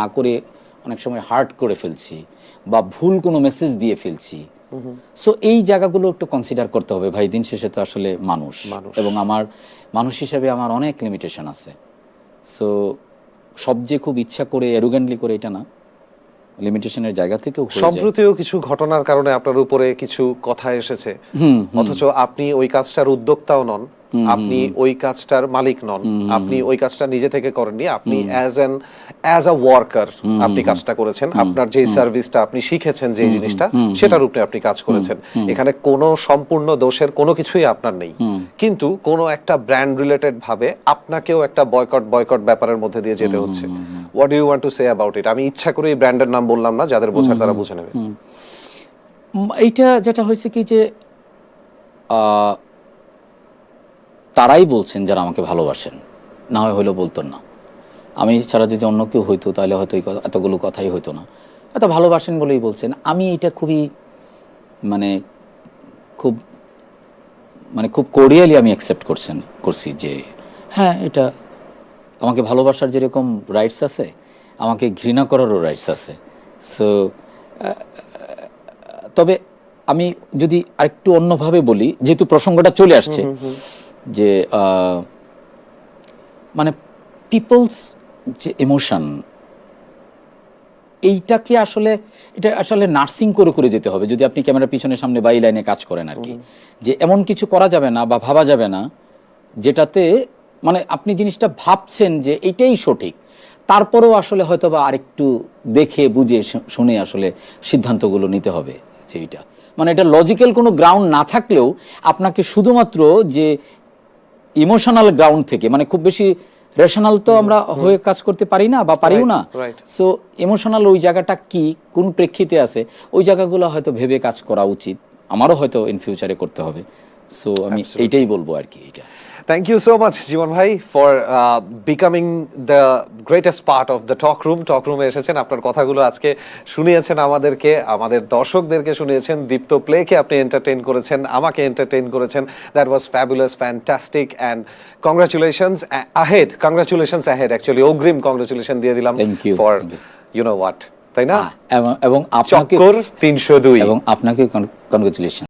না করে অনেক সময় হার্ট করে ফেলছি বা ভুল কোনো মেসেজ দিয়ে ফেলছি। সো এই জায়গাগুলো একটু কনসিডার করতে হবে ভাই। দিন শেষে তো আসলে মানুষ, এবং আমার মানুষ হিসেবে আমার অনেক লিমিটেশন আছে। সো সব যে খুব ইচ্ছা করে অ্যারোগেন্টলি করে এটা না, লিমিটেশনের জায়গা থেকেও হয়ে যায়। সম্প্রতিও কিছু ঘটনার কারণে আপনার উপরে কিছু কথা এসেছে, অথচ আপনি ওই কাজটার উদ্যোক্তাও নন, আপনি ওই কাজটার মালিক নন, আপনি ওই কাজটা নিজে থেকে করেননি, আপনি অ্যাজ আ ওয়ার্কার আপনি কাজটা করেছেন। আপনার যে সার্ভিসটা আপনি শিখেছেন, যে জিনিসটা, সেটার উপরে আপনি কাজ করেছেন। এখানে কোনো সম্পূর্ণ দোষের কোনো কিছুই আপনার নেই, কিন্তু কোনো একটা ব্র্যান্ড রিলেটেড ভাবে আপনাকেও একটা বয়কট ব্যাপারের মধ্যে দিয়ে যেতে হচ্ছে। What do you want to say about it? আমি ইচ্ছা করে এই ব্র্যান্ডের নাম বললাম না, যাদের বোঝার তারা বুঝে নেবে। এইটা যেটা হয়েছে কি যে তারাই বলছেন যারা আমাকে ভালোবাসেন, না হয় হইলেও বলতেন না। আমি ছাড়া যদি অন্য কেউ হইতো তাহলে হয়তো এতগুলো কথাই হইতো না। এত ভালোবাসেন বলেই বলছেন। আমি এটা খুবই খুব কোরিয়ালি আমি অ্যাকসেপ্ট করছি যে হ্যাঁ, এটা আমাকে ভালোবাসার যেরকম রাইটস আছে, আমাকে ঘৃণা করারও রাইটস আছে। সো তবে আমি যদি আরেকটু অন্যভাবে বলি, যেহেতু প্রসঙ্গটা চলে আসছে, যে পিপলস যে ইমোশন, এইটাকে এটা আসলে নার্সিং করে যেতে হবে যদি আপনি ক্যামেরার পিছনের সামনে বা এই লাইনে কাজ করেন আর কি। যে এমন কিছু করা যাবে না বা ভাবা যাবে না যেটাতে আপনি জিনিসটা ভাবছেন যে এইটাই সঠিক, তারপরেও আসলে হয়তো বা আরেকটু দেখে বুঝে শুনে আসলে সিদ্ধান্তগুলো নিতে হবে। যে এইটা এটা লজিক্যাল কোনো গ্রাউন্ড না থাকলেও আপনাকে শুধুমাত্র যে ইমোশনাল গ্রাউন্ড থেকে, খুব বেশি রেশনাল তো আমরা হয়ে কাজ করতে পারি না বা পারিও না। সো ইমোশনাল ওই জায়গাটা কি, কোন প্রেক্ষিতে আছে, ওই জায়গাগুলো হয়তো ভেবে কাজ করা উচিত। আমারও হয়তো ইন ফিউচারে করতে হবে। সো আমি এইটাই বলবো আর কি। এটা Thank you so much, জীবন ভাই, for becoming the greatest part of the talk room. Talk room এ এসেছেন, আপনার কথাগুলো আজকে শুনিয়েছেন আমাদেরকে, আমাদের দর্শকদেরকে শুনিয়েছেন। দীপ্ত প্লেকে আপনি এন্টারটেইন করেছেন, আমাকে এন্টারটেইন করেছেন। That was fabulous, fantastic, and congratulations ahead. Congratulations ahead. Actually, অগ্রিম congratulations দিয়ে দিলাম for you know what, তাই না? এবং আপনাকে চক্কর 302 এবং আপনাকে কংগ্রেচুলেশন।